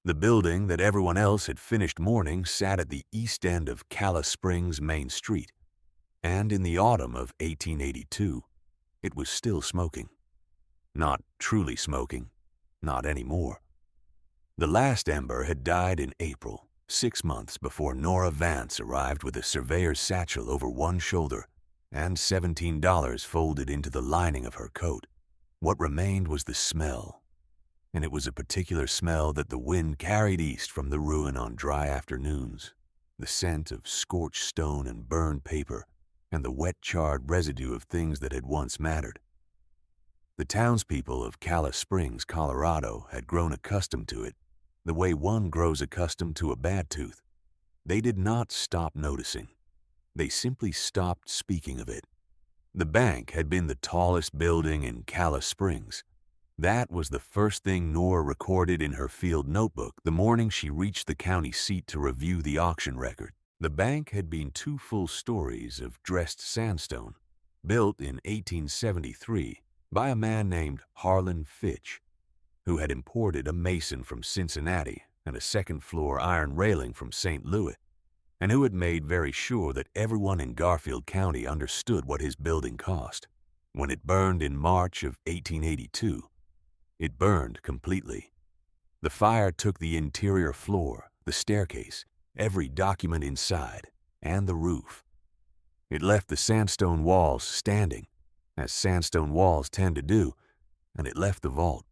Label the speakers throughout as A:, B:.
A: The building that everyone else had finished mourning sat at the east end of Calla Springs Main Street, and in the autumn of 1882, it was still smoking. Not truly smoking, not anymore. The last ember had died in April, 6 months before Nora Vance arrived with a surveyor's satchel over one shoulder and $17 folded into the lining of her coat. What remained was the smell, and it was a particular smell that the wind carried east from the ruin on dry afternoons, the scent of scorched stone and burned paper, and the wet charred residue of things that had once mattered. The townspeople of Calla Springs, Colorado, had grown accustomed to it, the way one grows accustomed to a bad tooth. They did not stop noticing. They simply stopped speaking of it. The bank had been the tallest building in Calla Springs. That was the first thing Nora recorded in her field notebook the morning she reached the county seat to review the auction record. The bank had been 2 full stories of dressed sandstone, built in 1873 by a man named Harlan Fitch, who had imported a mason from Cincinnati and a second-floor iron railing from St. Louis, and who had made very sure that everyone in Garfield County understood what his building cost. When it burned in March of 1882, it burned completely. The fire took the interior floor, the staircase, every document inside, and the roof. It left the sandstone walls standing, as sandstone walls tend to do, and it left the vault.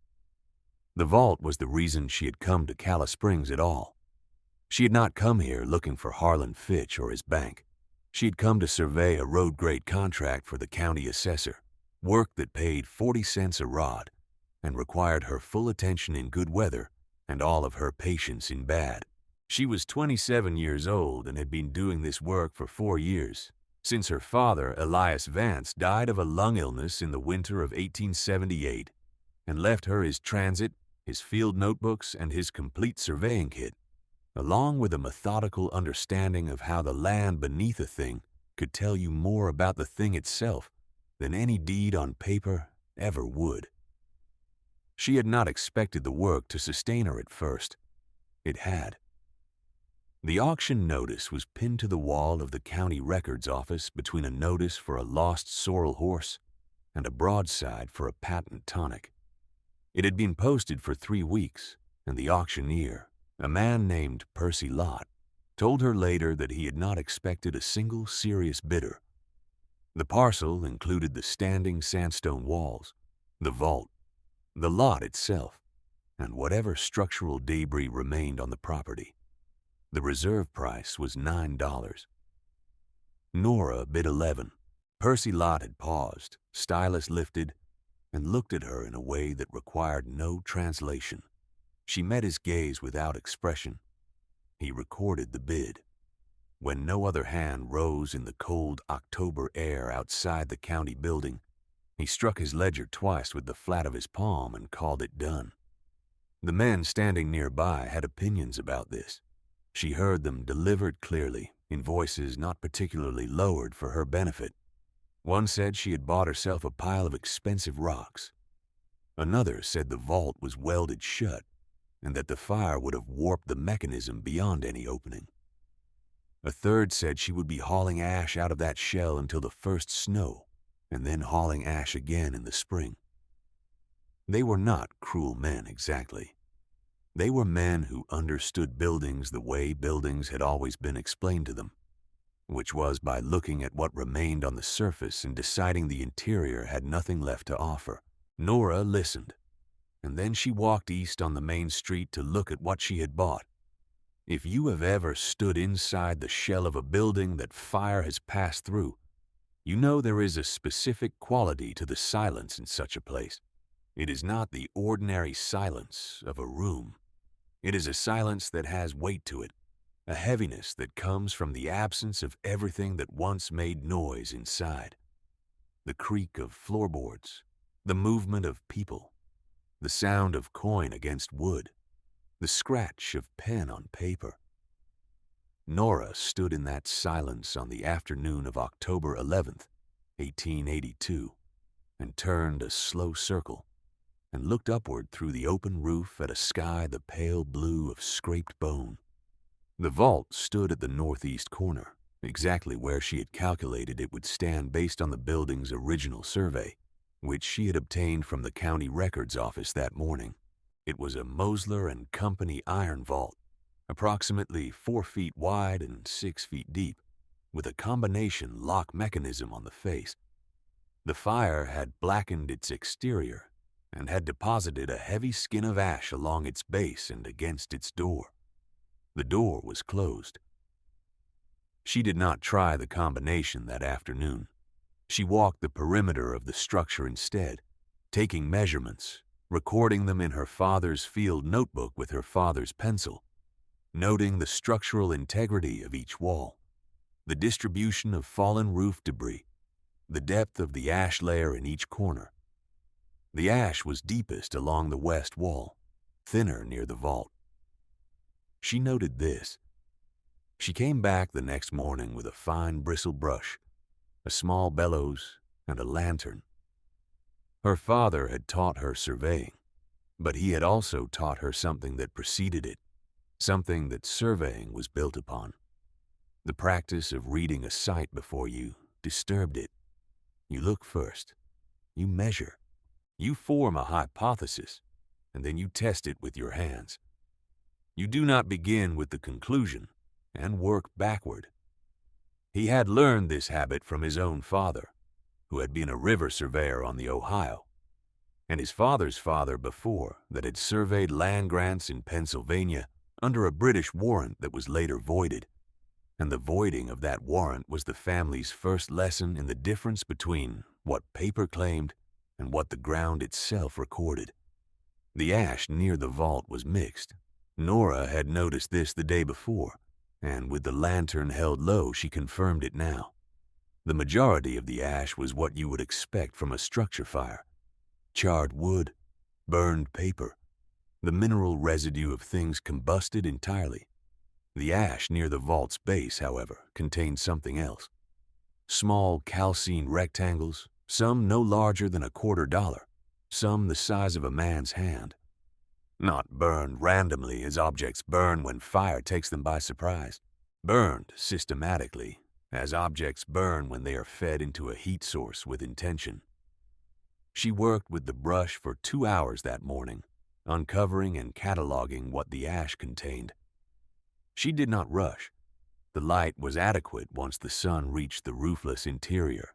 A: The vault was the reason she had come to Calla Springs at all. She had not come here looking for Harlan Fitch or his bank. She had come to survey a road-grade contract for the county assessor, work that paid 40 cents a rod and required her full attention in good weather and all of her patience in bad. She was 27 years old and had been doing this work for 4 years, since her father, Elias Vance, died of a lung illness in the winter of 1878 and left her his transit, his field notebooks, and his complete surveying kit, along with a methodical understanding of how the land beneath a thing could tell you more about the thing itself than any deed on paper ever would. She had not expected the work to sustain her at first. It had. The auction notice was pinned to the wall of the county records office between a notice for a lost sorrel horse and a broadside for a patent tonic. It had been posted for 3 weeks, and the auctioneer, a man named Percy Lott, told her later that he had not expected a single serious bidder. The parcel included the standing sandstone walls, the vault, the lot itself, and whatever structural debris remained on the property. The reserve price was $9. Nora bid 11. Percy Lott had paused, stylus lifted, and looked at her in a way that required no translation. She met his gaze without expression. He recorded the bid. When no other hand rose in the cold October air outside the county building, he struck his ledger twice with the flat of his palm and called it done. The men standing nearby had opinions about this. She heard them delivered clearly, in voices not particularly lowered for her benefit. One said she had bought herself a pile of expensive rocks. Another said the vault was welded shut, and that the fire would have warped the mechanism beyond any opening. A third said she would be hauling ash out of that shell until the first snow, and then hauling ash again in the spring. They were not cruel men exactly. They were men who understood buildings the way buildings had always been explained to them, which was by looking at what remained on the surface and deciding the interior had nothing left to offer. Nora listened, and then she walked east on the main street to look at what she had bought. If you have ever stood inside the shell of a building that fire has passed through, you know there is a specific quality to the silence in such a place. It is not the ordinary silence of a room. It is a silence that has weight to it, a heaviness that comes from the absence of everything that once made noise inside. The creak of floorboards, the movement of people, the sound of coin against wood, the scratch of pen on paper. Nora stood in that silence on the afternoon of October 11th, 1882, and turned a slow circle. and looked upward through the open roof at a sky the pale blue of scraped bone. The vault stood at the northeast corner, exactly where she had calculated it would stand based on the building's original survey, which she had obtained from the county records office that morning. It was a Mosler and Company iron vault, approximately 4 feet wide and 6 feet deep, with a combination lock mechanism on the face. The fire had blackened its exterior and had deposited a heavy skin of ash along its base and against its door. The door was closed. She did not try the combination that afternoon. She walked the perimeter of the structure instead, taking measurements, recording them in her father's field notebook with her father's pencil, noting the structural integrity of each wall, the distribution of fallen roof debris, the depth of the ash layer in each corner. The ash was deepest along the west wall, thinner near the vault. She noted this. She came back the next morning with a fine bristle brush, a small bellows, and a lantern. Her father had taught her surveying, but he had also taught her something that preceded it, something that surveying was built upon. The practice of reading a site before you disturbed it. You look first, you measure, you form a hypothesis, and then you test it with your hands. You do not begin with the conclusion and work backward. He had learned this habit from his own father, who had been a river surveyor on the Ohio, and his father's father before that had surveyed land grants in Pennsylvania under a British warrant that was later voided. And the voiding of that warrant was the family's first lesson in the difference between what paper claimed and what the ground itself recorded. The ash near the vault was mixed. Nora had noticed this the day before, and with the lantern held low, she confirmed it now. The majority of the ash was what you would expect from a structure fire: charred wood, burned paper, the mineral residue of things combusted entirely. The ash near the vault's base, however, contained something else. Small calcined rectangles, some no larger than $0.25, some the size of a man's hand. Not burned randomly as objects burn when fire takes them by surprise. Burned systematically, as objects burn when they are fed into a heat source with intention. She worked with the brush for 2 hours that morning, uncovering and cataloging what the ash contained. She did not rush. The light was adequate once the sun reached the roofless interior,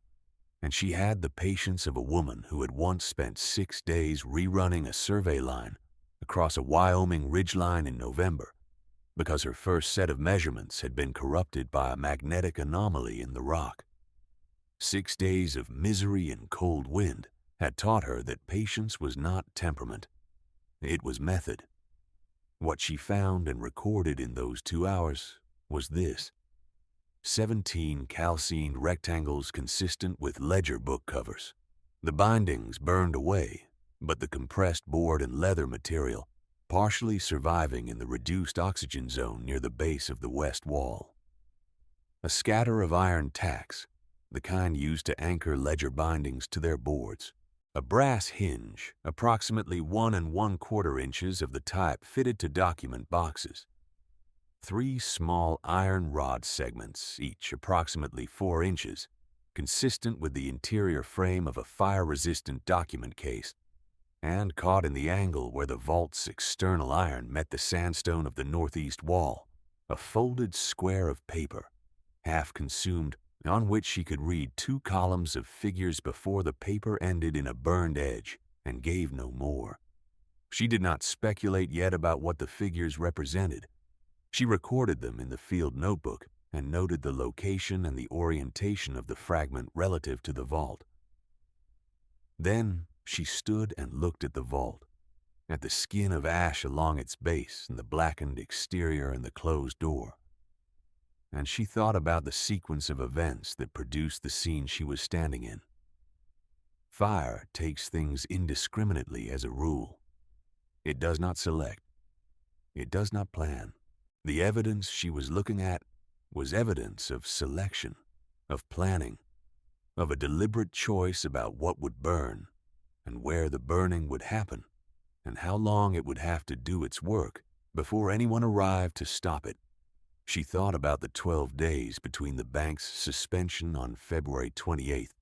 A: and she had the patience of a woman who had once spent 6 days rerunning a survey line across a Wyoming ridgeline in November because her first set of measurements had been corrupted by a magnetic anomaly in the rock. 6 days of misery and cold wind had taught her that patience was not temperament. It was method. What she found and recorded in those 2 hours was this: 17 calcined rectangles consistent with ledger book covers. The bindings burned away, but the compressed board and leather material partially surviving in the reduced oxygen zone near the base of the west wall. A scatter of iron tacks, the kind used to anchor ledger bindings to their boards. A brass hinge, approximately 1 1/4 inches of the type fitted to document boxes. 3 small iron rod segments, each approximately 4 inches, consistent with the interior frame of a fire-resistant document case, and caught in the angle where the vault's external iron met the sandstone of the northeast wall, a folded square of paper, half consumed, on which she could read 2 columns of figures before the paper ended in a burned edge and gave no more. She did not speculate yet about what the figures represented. She recorded them in the field notebook and noted the location and the orientation of the fragment relative to the vault. Then she stood and looked at the vault, at the skin of ash along its base and the blackened exterior and the closed door. And she thought about the sequence of events that produced the scene she was standing in. Fire takes things indiscriminately as a rule. It does not select. It does not plan. The evidence she was looking at was evidence of selection, of planning, of a deliberate choice about what would burn and where the burning would happen, and how long it would have to do its work before anyone arrived to stop it. She thought about the 12 days between the bank's suspension on February 28th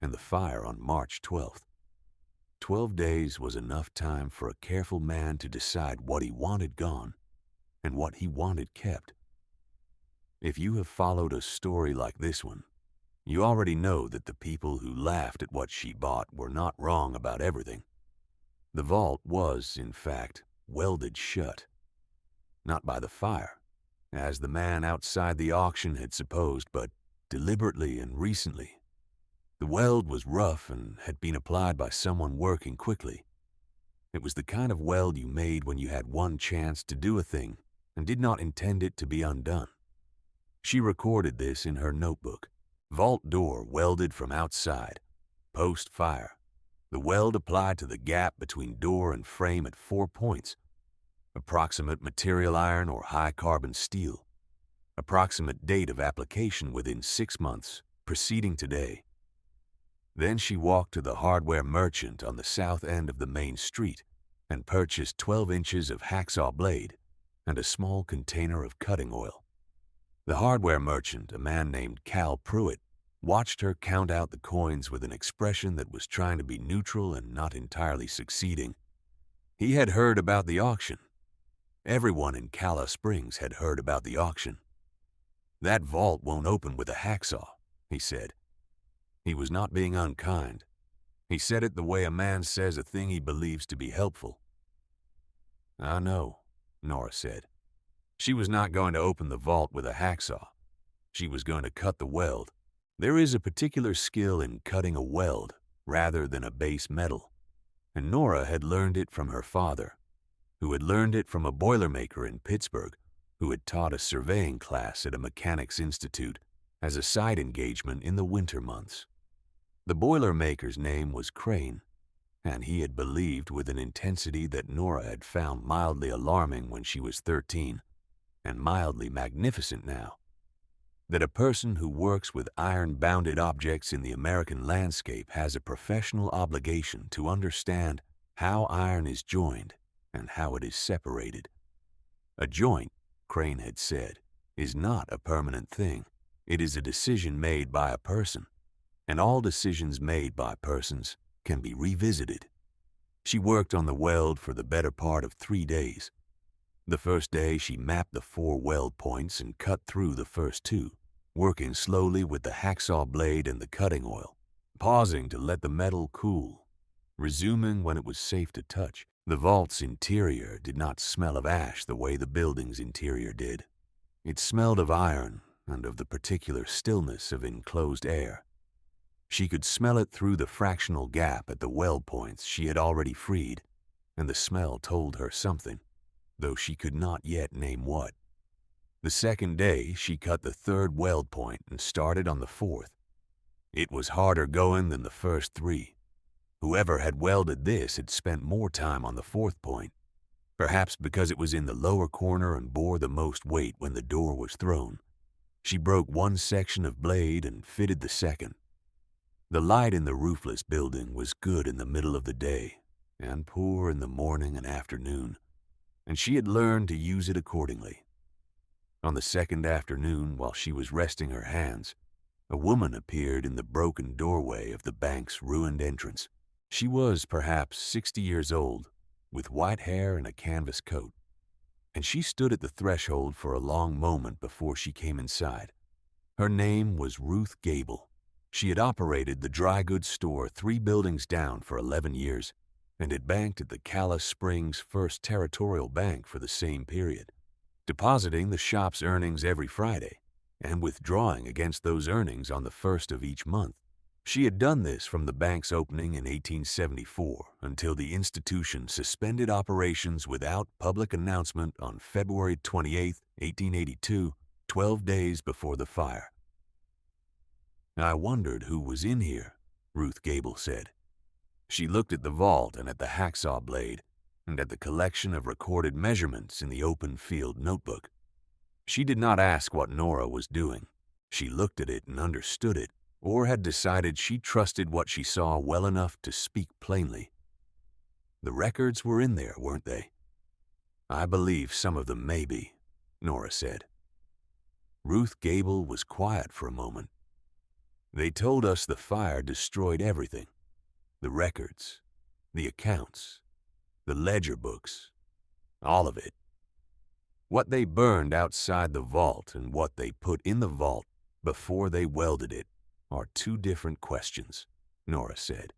A: and the fire on March 12th. 12 days was enough time for a careful man to decide what he wanted gone and what he wanted kept. If you have followed a story like this one, you already know that the people who laughed at what she bought were not wrong about everything. The vault was, in fact, welded shut. Not by the fire, as the man outside the auction had supposed, but deliberately and recently. The weld was rough and had been applied by someone working quickly. It was the kind of weld you made when you had one chance to do a thing and did not intend it to be undone. She recorded this in her notebook. Vault door welded from outside. Post-fire. The weld applied to the gap between door and frame at 4 points. Approximate material iron or high-carbon steel. Approximate date of application within 6 months, preceding today. Then she walked to the hardware merchant on the south end of the main street and purchased 12 inches of hacksaw blade and a small container of cutting oil. The hardware merchant, a man named Cal Pruitt, watched her count out the coins with an expression that was trying to be neutral and not entirely succeeding. He had heard about the auction. Everyone in Cala Springs had heard about the auction. "That vault won't open with a hacksaw," he said. He was not being unkind. He said it the way a man says a thing he believes to be helpful. "I know," Nora said. She was not going to open the vault with a hacksaw. She was going to cut the weld. There is a particular skill in cutting a weld rather than a base metal, and Nora had learned it from her father, who had learned it from a boilermaker in Pittsburgh who had taught a surveying class at a mechanics institute as a side engagement in the winter months. The boilermaker's name was Crane, and he had believed with an intensity that Nora had found mildly alarming when she was 13, and mildly magnificent now, that a person who works with iron-bounded objects in the American landscape has a professional obligation to understand how iron is joined and how it is separated. A joint, Crane had said, is not a permanent thing. It is a decision made by a person, and all decisions made by persons can be revisited. She worked on the weld for the better part of 3 days. The first day she mapped the 4 weld points and cut through the first 2, working slowly with the hacksaw blade and the cutting oil, pausing to let the metal cool, resuming when it was safe to touch. The vault's interior did not smell of ash the way the building's interior did. It smelled of iron and of the particular stillness of enclosed air. She could smell it through the fractional gap at the weld points she had already freed, and the smell told her something, though she could not yet name what. The second day, she cut the 3rd weld point and started on the 4th. It was harder going than the first 3. Whoever had welded this had spent more time on the 4th point, perhaps because it was in the lower corner and bore the most weight when the door was thrown. She broke 1 section of blade and fitted the 2nd. The light in the roofless building was good in the middle of the day and poor in the morning and afternoon, and she had learned to use it accordingly. On the 2nd afternoon, while she was resting her hands, a woman appeared in the broken doorway of the bank's ruined entrance. She was perhaps 60 years old, with white hair and a canvas coat, and she stood at the threshold for a long moment before she came inside. Her name was Ruth Gable. She had operated the dry goods store 3 buildings down for 11 years and had banked at the Cala Springs First Territorial Bank for the same period, depositing the shop's earnings every Friday and withdrawing against those earnings on the 1st of each month. She had done this from the bank's opening in 1874 until the institution suspended operations without public announcement on February 28, 1882, 12 days before the fire. "I wondered who was in here," Ruth Gable said. She looked at the vault and at the hacksaw blade and at the collection of recorded measurements in the open field notebook. She did not ask what Nora was doing. She looked at it and understood it. or had decided she trusted what she saw well enough to speak plainly. The records were in there, weren't they? I believe some of them may be, Nora said. Ruth Gable was quiet for a moment. They told us the fire destroyed everything. The records, the accounts, the ledger books, all of it. What they burned outside the vault and what they put in the vault before they welded it are two different questions, Nora said.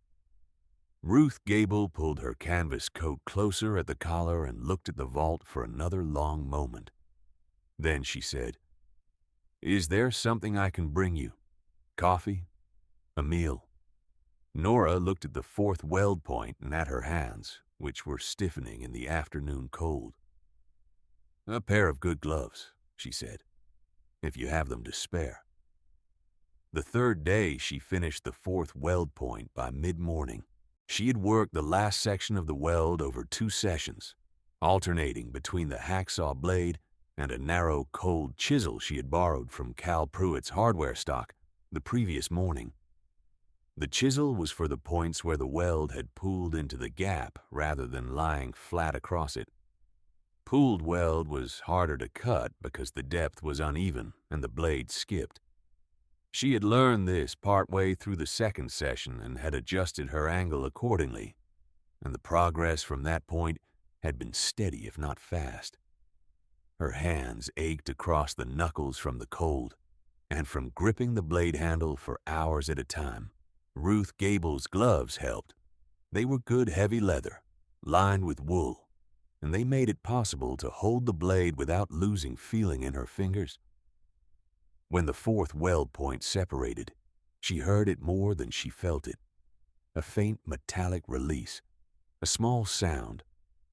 A: Ruth Gable pulled her canvas coat closer at the collar and looked at the vault for another long moment. Then she said, "Is there something I can bring you? Coffee? A meal?" Nora looked at the fourth weld point and at her hands, which were stiffening in the afternoon cold. "A pair of good gloves," she said, "if you have them to spare." The third day she finished the fourth weld point by mid-morning. She had worked the last section of the weld over 2 sessions, alternating between the hacksaw blade and a narrow, cold chisel she had borrowed from Cal Pruitt's hardware stock the previous morning. The chisel was for the points where the weld had pooled into the gap rather than lying flat across it. Pooled weld was harder to cut because the depth was uneven and the blade skipped. She had learned this partway through the second session and had adjusted her angle accordingly, and the progress from that point had been steady if not fast. Her hands ached across the knuckles from the cold, and from gripping the blade handle for hours at a time. Ruth Gable's gloves helped. They were good heavy leather, lined with wool, and they made it possible to hold the blade without losing feeling in her fingers. When the fourth weld point separated, she heard it more than she felt it. A faint metallic release, a small sound,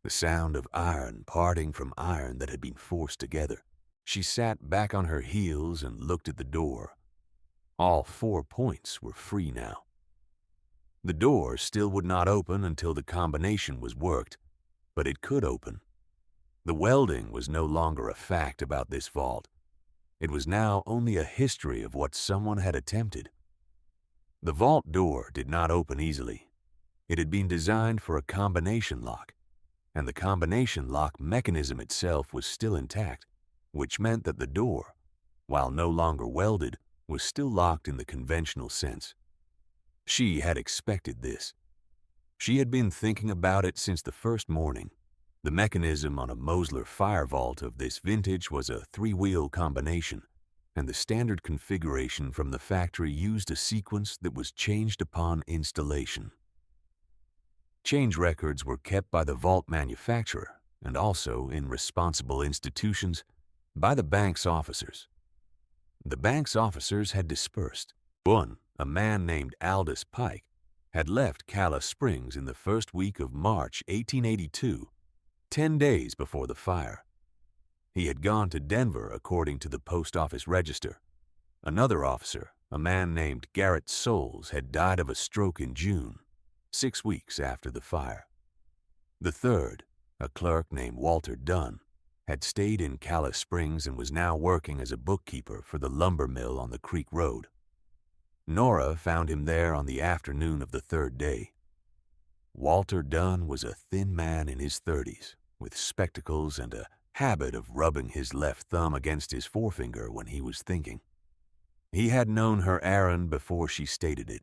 A: the sound of iron parting from iron that had been forced together. She sat back on her heels and looked at the door. All 4 points were free now. The door still would not open until the combination was worked, but it could open. The welding was no longer a fact about this vault. It was now only a history of what someone had attempted. The vault door did not open easily. It had been designed for a combination lock, and the combination lock mechanism itself was still intact, which meant that the door, while no longer welded, was still locked in the conventional sense. She had expected this. She had been thinking about it since the first morning. The mechanism on a Mosler fire vault of this vintage was a 3-wheel combination, and the standard configuration from the factory used a sequence that was changed upon installation. Change records were kept by the vault manufacturer and also, in responsible institutions, by the bank's officers. The bank's officers had dispersed. One, a man named Aldous Pike, had left Calla Springs in the first week of March 1882, 10 days before the fire. He had gone to Denver, according to the post office register. Another officer, a man named Garrett Soules, had died of a stroke in June, 6 weeks after the fire. The third, a clerk named Walter Dunn, had stayed in Calla Springs and was now working as a bookkeeper for the lumber mill on the Creek Road. Nora found him there on the afternoon of the third day. Walter Dunn was a thin man in his 30s, with spectacles and a habit of rubbing his left thumb against his forefinger when he was thinking. He had known her errand before she stated it.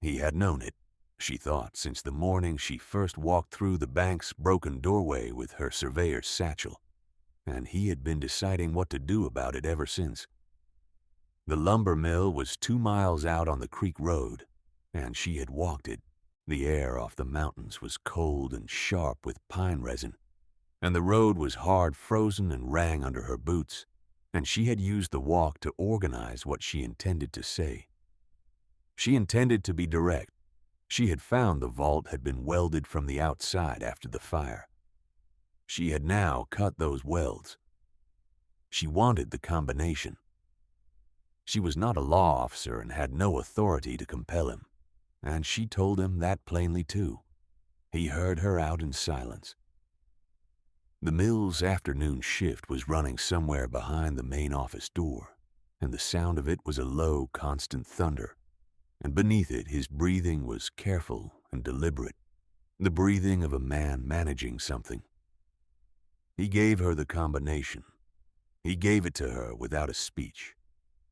A: He had known it, she thought, since the morning she first walked through the bank's broken doorway with her surveyor's satchel, and he had been deciding what to do about it ever since. The lumber mill was 2 miles out on the Creek Road, and she had walked it. The air off the mountains was cold and sharp with pine resin, and the road was hard frozen and rang under her boots, and she had used the walk to organize what she intended to say. She intended to be direct. She had found the vault had been welded from the outside after the fire. She had now cut those welds. She wanted the combination. She was not a law officer and had no authority to compel him, and she told him that plainly too. He heard her out in silence. The mill's afternoon shift was running somewhere behind the main office door, and the sound of it was a low, constant thunder, and beneath it his breathing was careful and deliberate, the breathing of a man managing something. He gave her the combination. He gave it to her without a speech.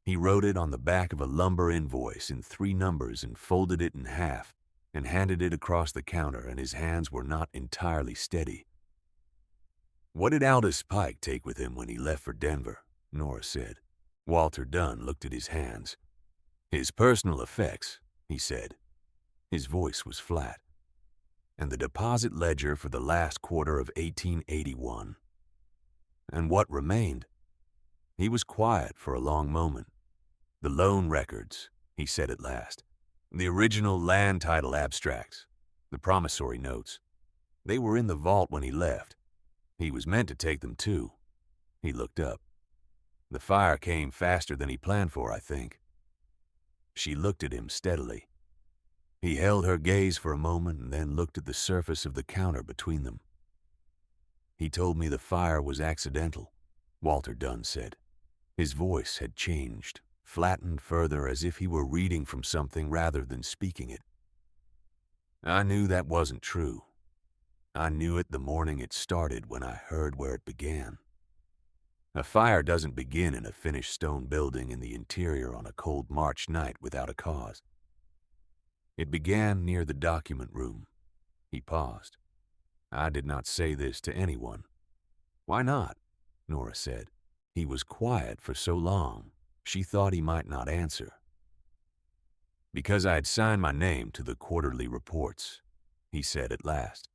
A: He wrote it on the back of a lumber invoice in 3 numbers and folded it in half and handed it across the counter, and his hands were not entirely steady. "What did Aldous Pike take with him when he left for Denver?" Nora said. Walter Dunn looked at his hands. "His personal effects," he said. His voice was flat. "And the deposit ledger for the last quarter of 1881. And what remained?" He was quiet for a long moment. "The loan records," he said at last. "The original land title abstracts, the promissory notes. They were in the vault when he left. He was meant to take them too." He looked up. "The fire came faster than he planned for, I think." She looked at him steadily. He held her gaze for a moment and then looked at the surface of the counter between them. "He told me the fire was accidental," Walter Dunn said. His voice had changed, flattened further, as if he were reading from something rather than speaking it. "I knew that wasn't true. I knew it the morning it started when I heard where it began. A fire doesn't begin in a finished stone building in the interior on a cold March night without a cause. It began near the document room." He paused. "I did not say this to anyone." "Why not?" Nora said. He was quiet for so long, she thought he might not answer. "Because I had signed my name to the quarterly reports," he said at last,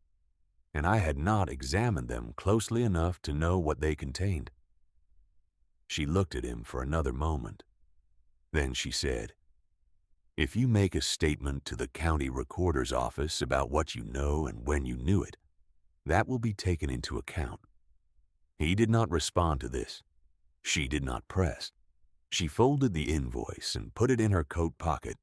A: "and I had not examined them closely enough to know what they contained." She looked at him for another moment. Then she said, "If you make a statement to the county recorder's office about what you know and when you knew it, that will be taken into account." He did not respond to this. She did not press. She folded the invoice and put it in her coat pocket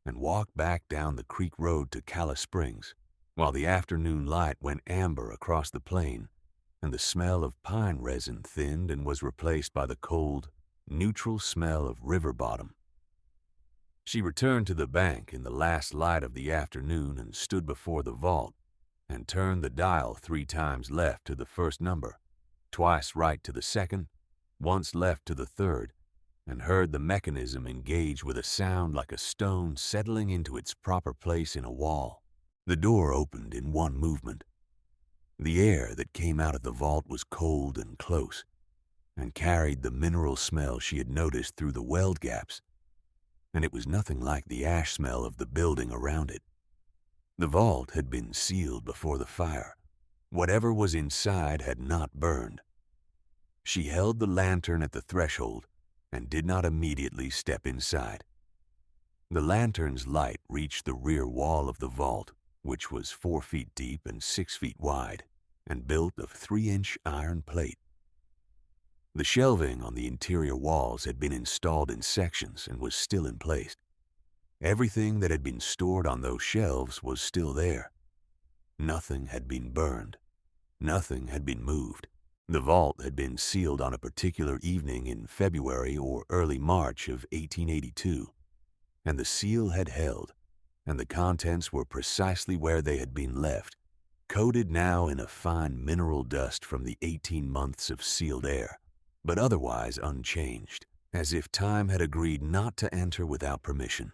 A: and walked back down the creek road to Calla Springs, while the afternoon light went amber across the plain and the smell of pine resin thinned and was replaced by the cold, neutral smell of river bottom. She returned to the bank in the last light of the afternoon and stood before the vault and turned the dial 3 times left to the first number, twice right to the second, once left to the third, and heard the mechanism engage with a sound like a stone settling into its proper place in a wall. The door opened in one movement. The air that came out of the vault was cold and close, and carried the mineral smell she had noticed through the weld gaps, and it was nothing like the ash smell of the building around it. The vault had been sealed before the fire. Whatever was inside had not burned. She held the lantern at the threshold and did not immediately step inside. The lantern's light reached the rear wall of the vault, which was 4 feet deep and 6 feet wide, and built of 3-inch iron plate. The shelving on the interior walls had been installed in sections and was still in place. Everything that had been stored on those shelves was still there. Nothing had been burned. Nothing had been moved. The vault had been sealed on a particular evening in February or early March of 1882, and the seal had held, and the contents were precisely where they had been left, coated now in a fine mineral dust from the 18 months of sealed air, but otherwise unchanged, as if time had agreed not to enter without permission.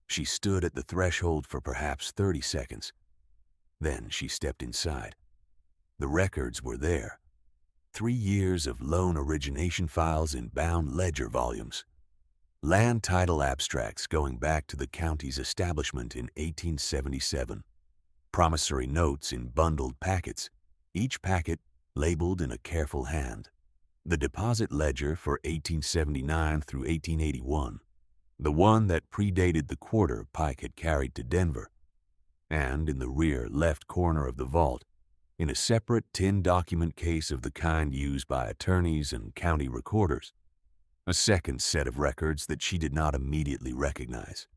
A: She stood at the threshold for perhaps 30 seconds. Then she stepped inside. The records were there. 3 years of loan origination files in bound ledger volumes. Land title abstracts going back to the county's establishment in 1877. Promissory notes in bundled packets, each packet labeled in a careful hand. The deposit ledger for 1879 through 1881, the one that predated the quarter Pike had carried to Denver, and in the rear left corner of the vault, in a separate tin document case of the kind used by attorneys and county recorders, a second set of records that she did not immediately recognize.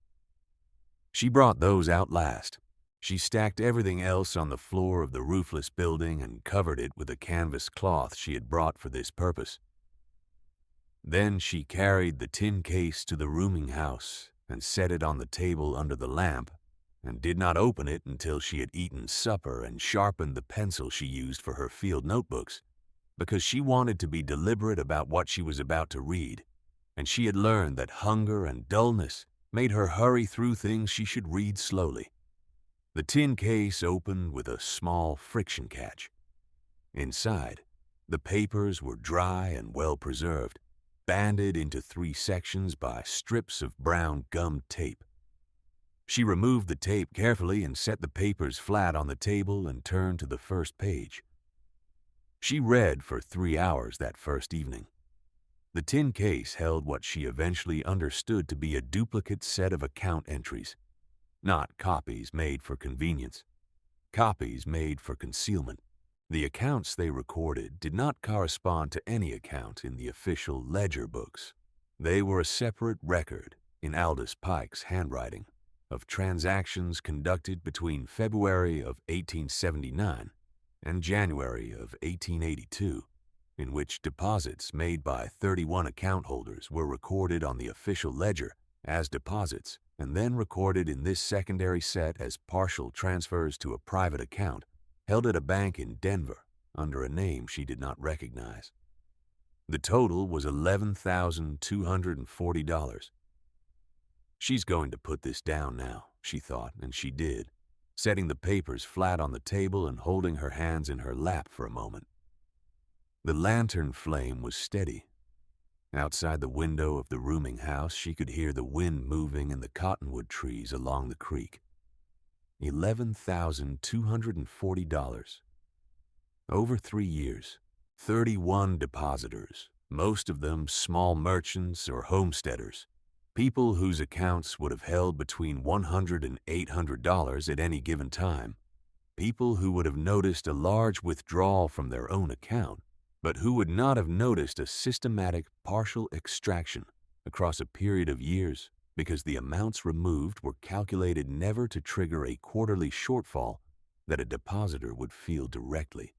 A: She brought those out last. She stacked everything else on the floor of the roofless building and covered it with a canvas cloth she had brought for this purpose. Then she carried the tin case to the rooming house and set it on the table under the lamp, and did not open it until she had eaten supper and sharpened the pencil she used for her field notebooks, because she wanted to be deliberate about what she was about to read, and she had learned that hunger and dullness made her hurry through things she should read slowly. The tin case opened with a small friction catch. Inside, the papers were dry and well preserved, banded into 3 sections by strips of brown gum tape. She removed the tape carefully and set the papers flat on the table and turned to the first page. She read for 3 hours that first evening. The tin case held what she eventually understood to be a duplicate set of account entries, not copies made for convenience, copies made for concealment. The accounts they recorded did not correspond to any account in the official ledger books. They were a separate record, in Aldous Pike's handwriting, of transactions conducted between February of 1879 and January of 1882, in which deposits made by 31 account holders were recorded on the official ledger as deposits and then recorded in this secondary set as partial transfers to a private account held at a bank in Denver under a name she did not recognize. The total was $11,240. She's going to put this down now, she thought, and she did, setting the papers flat on the table and holding her hands in her lap for a moment. The lantern flame was steady. Outside the window of the rooming house, she could hear the wind moving in the cottonwood trees along the creek. $11,240. Over 3 years, 31 depositors, most of them small merchants or homesteaders, people whose accounts would have held between $100 and $800 at any given time, people who would have noticed a large withdrawal from their own account, but who would not have noticed a systematic partial extraction across a period of years because the amounts removed were calculated never to trigger a quarterly shortfall that a depositor would feel directly.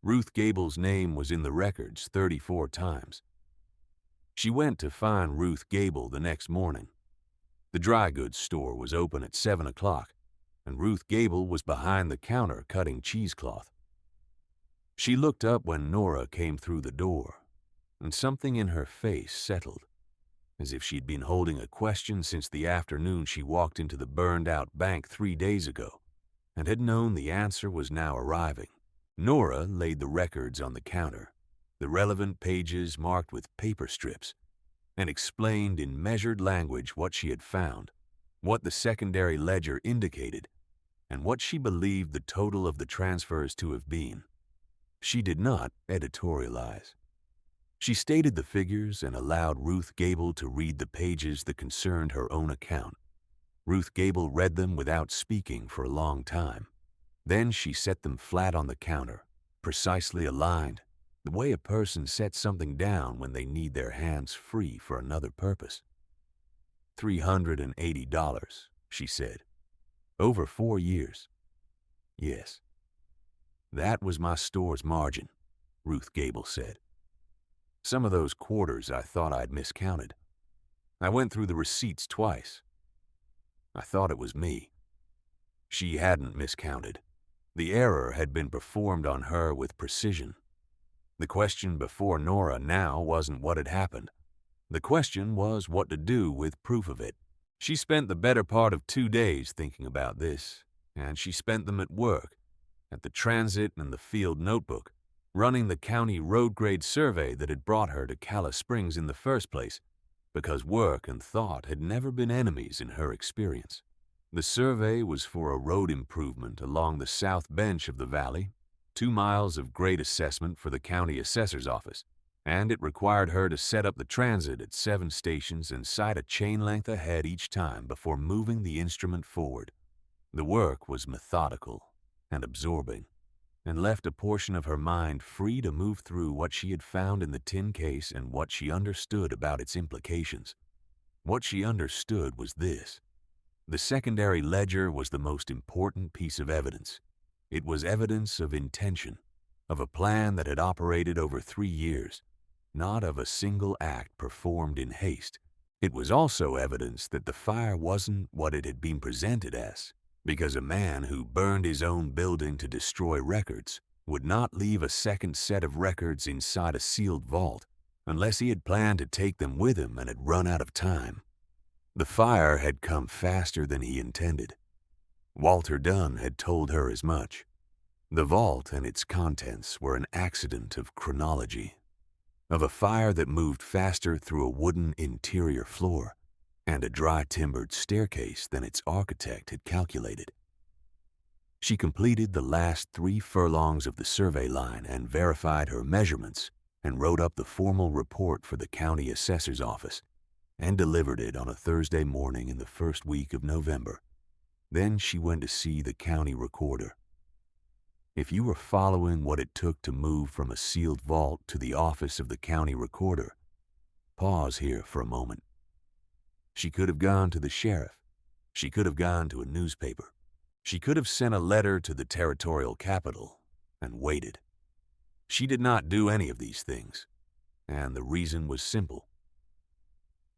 A: Ruth Gable's name was in the records 34 times. She went to find Ruth Gable the next morning. The dry goods store was open at 7 o'clock, and Ruth Gable was behind the counter cutting cheesecloth. She looked up when Nora came through the door, and something in her face settled, as if she'd been holding a question since the afternoon she walked into the burned-out bank 3 days ago, and had known the answer was now arriving. Nora laid the records on the counter, the relevant pages marked with paper strips, and explained in measured language what she had found, what the secondary ledger indicated, and what she believed the total of the transfers to have been. She did not editorialize. She stated the figures and allowed Ruth Gable to read the pages that concerned her own account. Ruth Gable read them without speaking for a long time. Then she set them flat on the counter, precisely aligned, the way a person sets something down when they need their hands free for another purpose. $380, she said. Over 4 years. Yes. That was my store's margin, Ruth Gable said. Some of those quarters I thought I'd miscounted. I went through the receipts twice. I thought it was me. She hadn't miscounted. The error had been performed on her with precision. The question before Nora now wasn't what had happened. The question was what to do with proof of it. She spent the better part of 2 days thinking about this, and she spent them at work, at the transit and the field notebook, running the county road grade survey that had brought her to Calla Springs in the first place, because work and thought had never been enemies in her experience. The survey was for a road improvement along the south bench of the valley, 2 miles of grade assessment for the county assessor's office, and it required her to set up the transit at 7 stations and sight a chain length ahead each time before moving the instrument forward. The work was methodical and absorbing, and left a portion of her mind free to move through what she had found in the tin case and what she understood about its implications. What she understood was this. The secondary ledger was the most important piece of evidence. It was evidence of intention, of a plan that had operated over 3 years, not of a single act performed in haste. It was also evidence that the fire wasn't what it had been presented as, because a man who burned his own building to destroy records would not leave a second set of records inside a sealed vault unless he had planned to take them with him and had run out of time. The fire had come faster than he intended. Walter Dunn had told her as much. The vault and its contents were an accident of chronology, of a fire that moved faster through a wooden interior floor and a dry-timbered staircase than its architect had calculated. She completed the last 3 furlongs of the survey line and verified her measurements and wrote up the formal report for the county assessor's office and delivered it on a Thursday morning in the first week of November. Then she went to see the county recorder. If you were following what it took to move from a sealed vault to the office of the county recorder, pause here for a moment. She could have gone to the sheriff. She could have gone to a newspaper. She could have sent a letter to the territorial capital and waited. She did not do any of these things, and the reason was simple.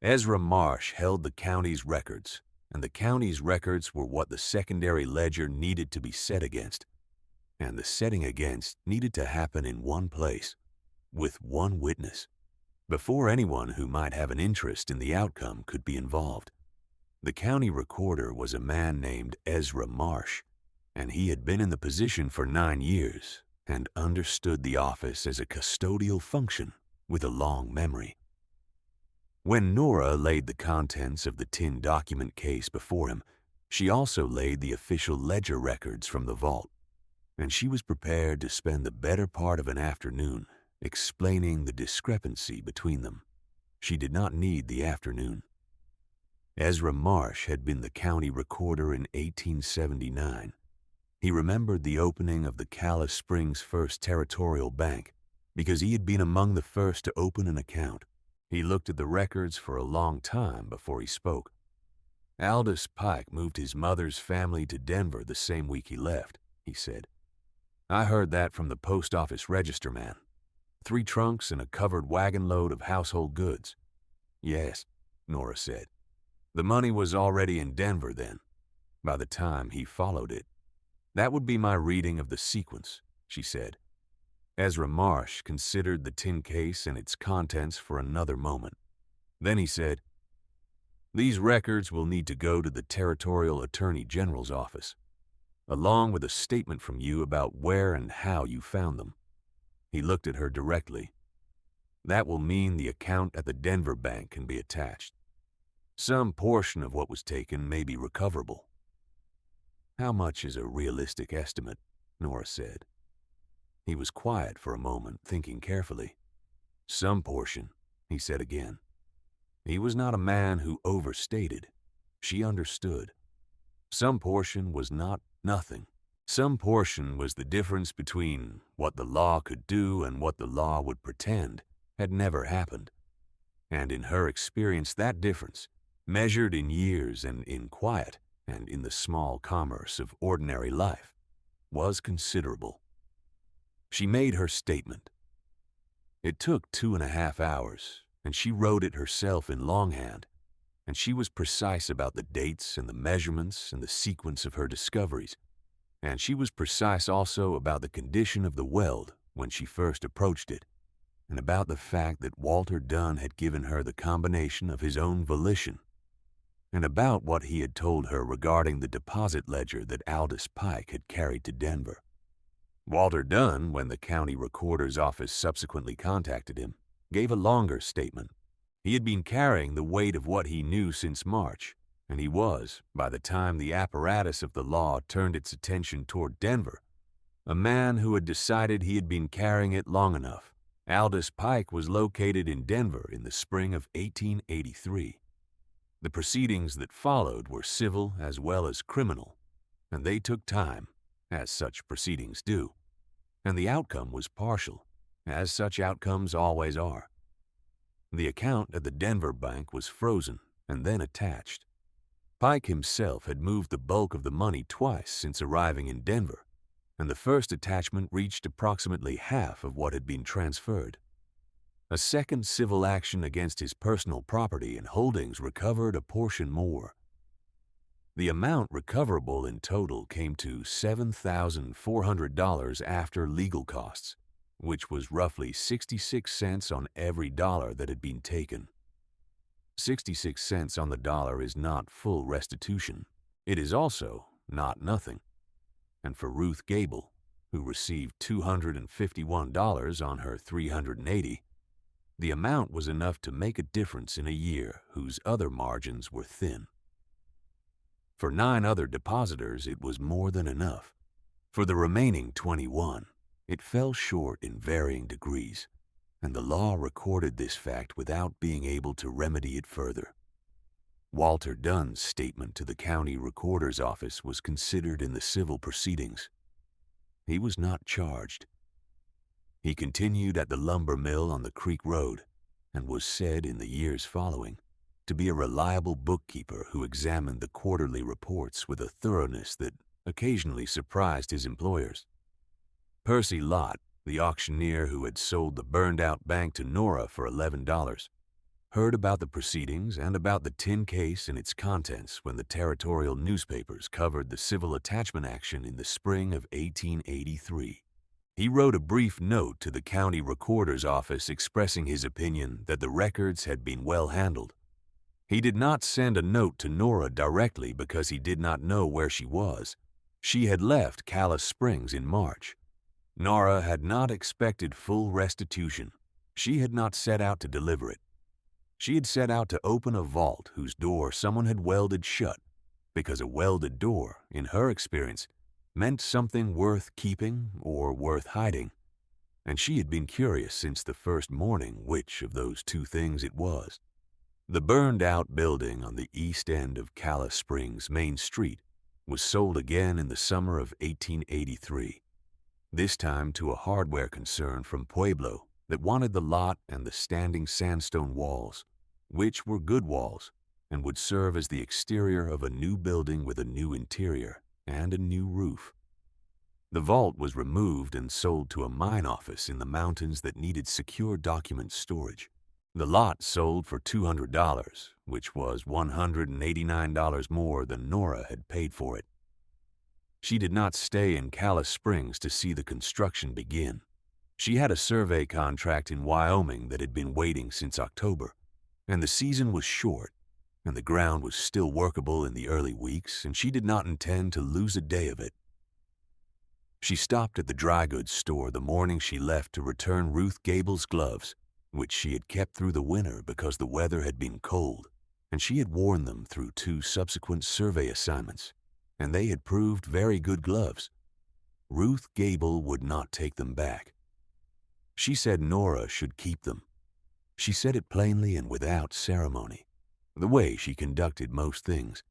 A: Ezra Marsh held the county's records, and the county's records were what the secondary ledger needed to be set against. And the setting against needed to happen in one place, with one witness, before anyone who might have an interest in the outcome could be involved. The county recorder was a man named Ezra Marsh, and he had been in the position for 9 years and understood the office as a custodial function with a long memory. When Nora laid the contents of the tin document case before him, she also laid the official ledger records from the vault, and she was prepared to spend the better part of an afternoon explaining the discrepancy between them. She did not need the afternoon. Ezra Marsh had been the county recorder in 1879. He remembered the opening of the Calla Springs First Territorial Bank because he had been among the first to open an account. He looked at the records for a long time before he spoke. Aldous Pike moved his mother's family to Denver the same week he left, he said. I heard that from the post office register man. 3 trunks and a covered wagon load of household goods. Yes, Nora said. The money was already in Denver then, by the time he followed it. That would be my reading of the sequence, she said. Ezra Marsh considered the tin case and its contents for another moment. Then he said, These records will need to go to the Territorial Attorney General's office, along with a statement from you about where and how you found them. He looked at her directly. That will mean the account at the Denver bank can be attached. Some portion of what was taken may be recoverable. How much is a realistic estimate? Nora said. He was quiet for a moment, thinking carefully. Some portion, he said again. He was not a man who overstated. She understood. Some portion was not nothing. Some portion was the difference between what the law could do and what the law would pretend had never happened. And in her experience, that difference, measured in years and in quiet and in the small commerce of ordinary life, was considerable. She made her statement. It took 2.5 hours, and she wrote it herself in longhand, and she was precise about the dates and the measurements and the sequence of her discoveries, and she was precise also about the condition of the weld when she first approached it, and about the fact that Walter Dunn had given her the combination of his own volition, and about what he had told her regarding the deposit ledger that Aldous Pike had carried to Denver. Walter Dunn, when the county recorder's office subsequently contacted him, gave a longer statement. He had been carrying the weight of what he knew since March, and he was, by the time the apparatus of the law turned its attention toward Denver, a man who had decided he had been carrying it long enough. Aldous Pike was located in Denver in the spring of 1883. The proceedings that followed were civil as well as criminal, and they took time, as such proceedings do, and the outcome was partial, as such outcomes always are. The account at the Denver bank was frozen and then attached. Pike himself had moved the bulk of the money twice since arriving in Denver, and the first attachment reached approximately half of what had been transferred. A second civil action against his personal property and holdings recovered a portion more. The amount recoverable in total came to $7,400 after legal costs, which was roughly 66 cents on every dollar that had been taken. 66 cents on the dollar is not full restitution. It is also not nothing. And for Ruth Gable, who received $251 on her $380, the amount was enough to make a difference in a year whose other margins were thin. For 9 other depositors, it was more than enough. For the remaining 21, it fell short in varying degrees, and the law recorded this fact without being able to remedy it further. Walter Dunn's statement to the county recorder's office was considered in the civil proceedings. He was not charged. He continued at the lumber mill on the Creek Road and was said in the years following to be a reliable bookkeeper who examined the quarterly reports with a thoroughness that occasionally surprised his employers. Percy Lott, the auctioneer who had sold the burned-out bank to Nora for $11, heard about the proceedings and about the tin case and its contents when the territorial newspapers covered the civil attachment action in the spring of 1883. He wrote a brief note to the county recorder's office expressing his opinion that the records had been well handled. He did not send a note to Nora directly because he did not know where she was. She had left Calais Springs in March. Nora had not expected full restitution. She had not set out to deliver it. She had set out to open a vault whose door someone had welded shut, because a welded door, in her experience, meant something worth keeping or worth hiding, and she had been curious since the first morning which of those two things it was. The burned-out building on the east end of Calais Springs Main Street was sold again in the summer of 1883, this time to a hardware concern from Pueblo that wanted the lot and the standing sandstone walls, which were good walls and would serve as the exterior of a new building with a new interior and a new roof. The vault was removed and sold to a mine office in the mountains that needed secure document storage. The lot sold for $200, which was $189 more than Nora had paid for it. She did not stay in Calais Springs to see the construction begin. She had a survey contract in Wyoming that had been waiting since October, and the season was short, and the ground was still workable in the early weeks, and she did not intend to lose a day of it. She stopped at the dry goods store the morning she left to return Ruth Gable's gloves, which she had kept through the winter because the weather had been cold, and she had worn them through 2 subsequent survey assignments, and they had proved very good gloves. Ruth Gable would not take them back. She said Nora should keep them. She said it plainly and without ceremony, the way she conducted most things,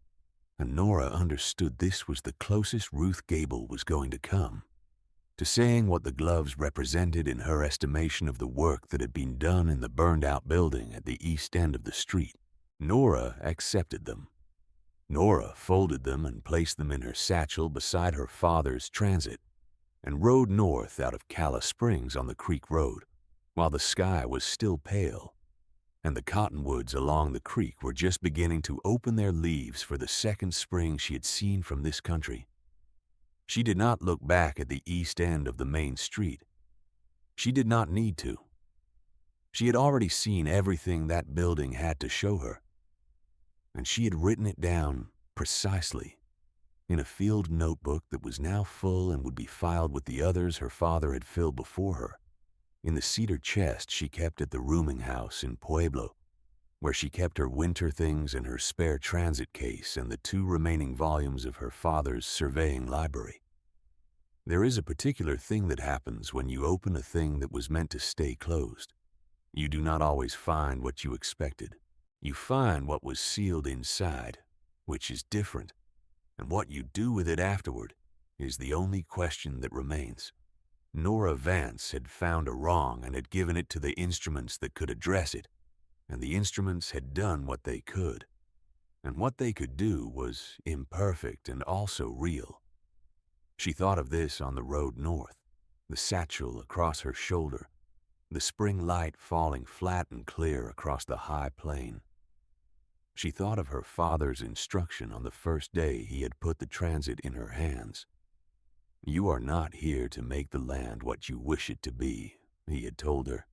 A: and Nora understood this was the closest Ruth Gable was going to come to saying what the gloves represented in her estimation of the work that had been done in the burned-out building at the east end of the street. Nora accepted them. Nora folded them and placed them in her satchel beside her father's transit and rode north out of Calais Springs on the Creek Road, while the sky was still pale, and the cottonwoods along the creek were just beginning to open their leaves for the second spring she had seen from this country. She did not look back at the east end of the main street. She did not need to. She had already seen everything that building had to show her, and she had written it down precisely in a field notebook that was now full and would be filed with the others her father had filled before her, in the cedar chest she kept at the rooming house in Pueblo, where she kept her winter things and her spare transit case and the 2 remaining volumes of her father's surveying library. There is a particular thing that happens when you open a thing that was meant to stay closed. You do not always find what you expected. You find what was sealed inside, which is different, and what you do with it afterward is the only question that remains. Nora Vance had found a wrong and had given it to the instruments that could address it, and the instruments had done what they could. And what they could do was imperfect and also real. She thought of this on the road north, the satchel across her shoulder, the spring light falling flat and clear across the high plain. She thought of her father's instruction on the first day he had put the transit in her hands. "You are not here to make the land what you wish it to be," he had told her.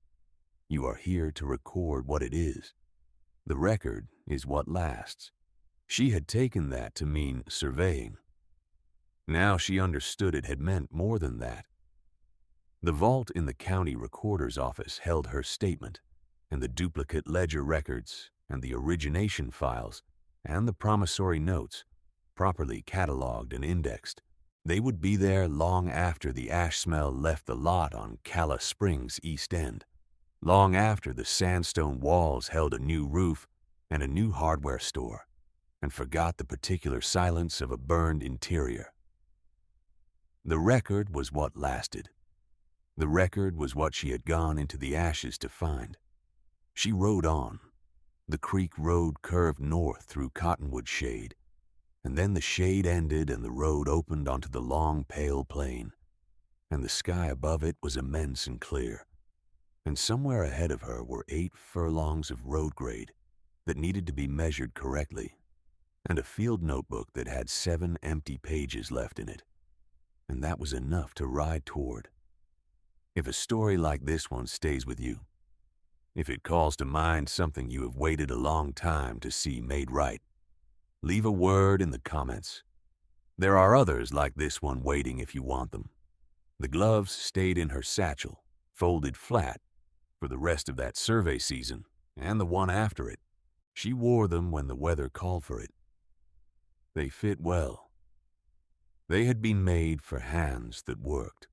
A: "You are here to record what it is. The record is what lasts." She had taken that to mean surveying. Now she understood it had meant more than that. The vault in the county recorder's office held her statement, and the duplicate ledger records, and the origination files, and the promissory notes, properly cataloged and indexed. They would be there long after the ash smell left the lot on Calla Springs East End, long after the sandstone walls held a new roof and a new hardware store, and forgot the particular silence of a burned interior. The record was what lasted. The record was what she had gone into the ashes to find. She rode on. The creek road curved north through cottonwood shade, and then the shade ended and the road opened onto the long, pale plain, and the sky above it was immense and clear, and somewhere ahead of her were 8 furlongs of road grade that needed to be measured correctly, and a field notebook that had 7 empty pages left in it, and that was enough to ride toward. If a story like this one stays with you, if it calls to mind something you have waited a long time to see made right, leave a word in the comments. There are others like this one waiting if you want them. The gloves stayed in her satchel, folded flat, for the rest of that survey season and the one after it. She wore them when the weather called for it. They fit well. They had been made for hands that worked.